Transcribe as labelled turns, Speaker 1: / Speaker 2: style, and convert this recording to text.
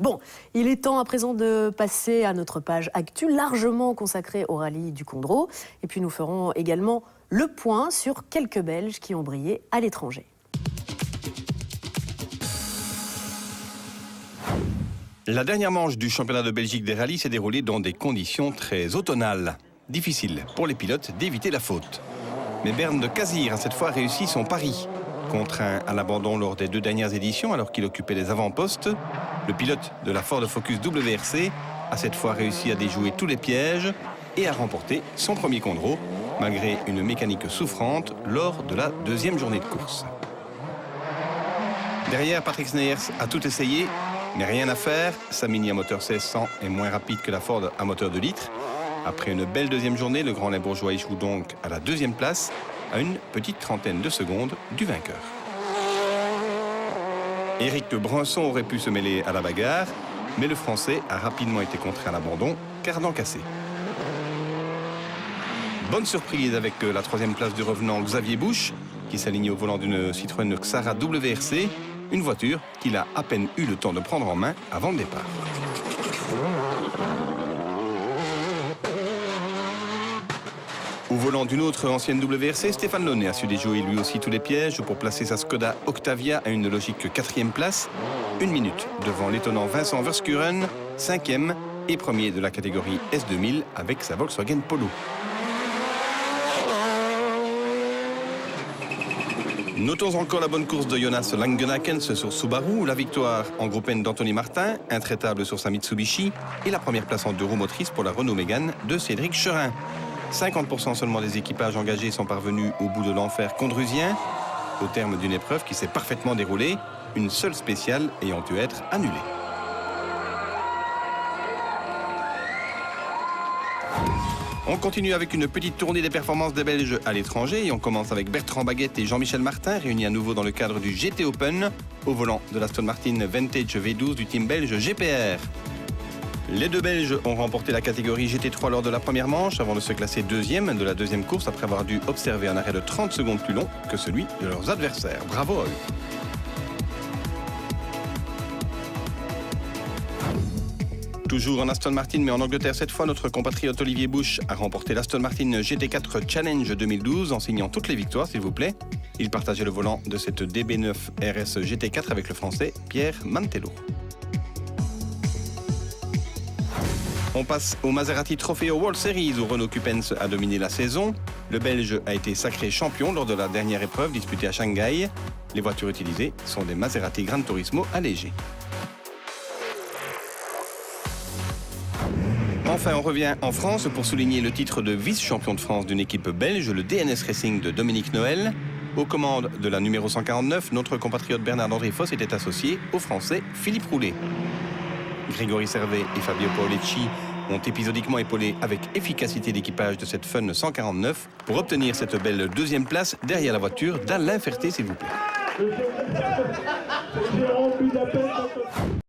Speaker 1: Bon, il est temps à présent de passer à notre page actu, largement consacrée au rallye du Condro. Et puis nous ferons également le point sur quelques Belges qui ont brillé à l'étranger.
Speaker 2: La dernière manche du championnat de Belgique des rallyes s'est déroulée dans des conditions très automnales. Difficile pour les pilotes d'éviter la faute. Mais Bernd de Cazir a cette fois réussi son pari. Contraint à l'abandon lors des 2 dernières éditions alors qu'il occupait les avant-postes, le pilote de la Ford Focus WRC a cette fois réussi à déjouer tous les pièges et à remporter son premier Condro, malgré une mécanique souffrante lors de la 2e journée de course. Derrière, Patrick Sneyers a tout essayé, mais rien à faire. Sa Mini à moteur 1600 est moins rapide que la Ford à moteur 2 litres. Après une belle 2e journée, le Grand Limbourgeois échoue donc à la 2e place, à une petite trentaine de secondes du vainqueur. Éric Brunson aurait pu se mêler à la bagarre, mais le Français a rapidement été contraint à l'abandon, cardan cassé. Bonne surprise avec la 3e place du revenant Xavier Busch, qui s'aligne au volant d'une Citroën Xara WRC, une voiture qu'il a à peine eu le temps de prendre en main avant le départ. Au volant d'une autre ancienne WRC, Stéphane Launay a su déjouer lui aussi tous les pièges pour placer sa Skoda Octavia à une logique 4e place, 1 minute devant l'étonnant Vincent Verskuren, 5e et premier de la catégorie S2000 avec sa Volkswagen Polo. Notons encore la bonne course de Jonas Langenakens sur Subaru, la victoire en groupe N d'Anthony Martin, intraitable sur sa Mitsubishi, et la première place en 2 roues motrices pour la Renault Mégane de Cédric Cherin. 50% seulement des équipages engagés sont parvenus au bout de l'enfer condrusien, au terme d'une épreuve qui s'est parfaitement déroulée, une seule spéciale ayant dû être annulée. On continue avec une petite tournée des performances des Belges à l'étranger et on commence avec Bertrand Baguette et Jean-Michel Martin réunis à nouveau dans le cadre du GT Open au volant de l'Aston Martin Vantage V12 du team belge GPR. Les 2 Belges ont remporté la catégorie GT3 lors de la première manche avant de se classer 2e de la 2e course après avoir dû observer un arrêt de 30 secondes plus long que celui de leurs adversaires. Bravo à eux. Toujours en Aston Martin, mais en Angleterre cette fois, notre compatriote Olivier Busch a remporté l'Aston Martin GT4 Challenge 2012 en signant toutes les victoires, s'il vous plaît. Il partageait le volant de cette DB9 RS GT4 avec le Français Pierre Mantello. On passe au Maserati Trophy World Series où Renault Cupens a dominé la saison. Le Belge a été sacré champion lors de la dernière épreuve disputée à Shanghai. Les voitures utilisées sont des Maserati Gran Turismo allégées. Enfin, on revient en France pour souligner le titre de vice-champion de France d'une équipe belge, le DNS Racing de Dominique Noël. Aux commandes de la numéro 149, notre compatriote Bernard-André Foss était associé au Français Philippe Roulet. Grégory Servet et Fabio Paolecci ont épisodiquement épaulé avec efficacité l'équipage de cette Fun 149 pour obtenir cette belle 2e place derrière la voiture d'Alain Ferté, s'il vous plaît.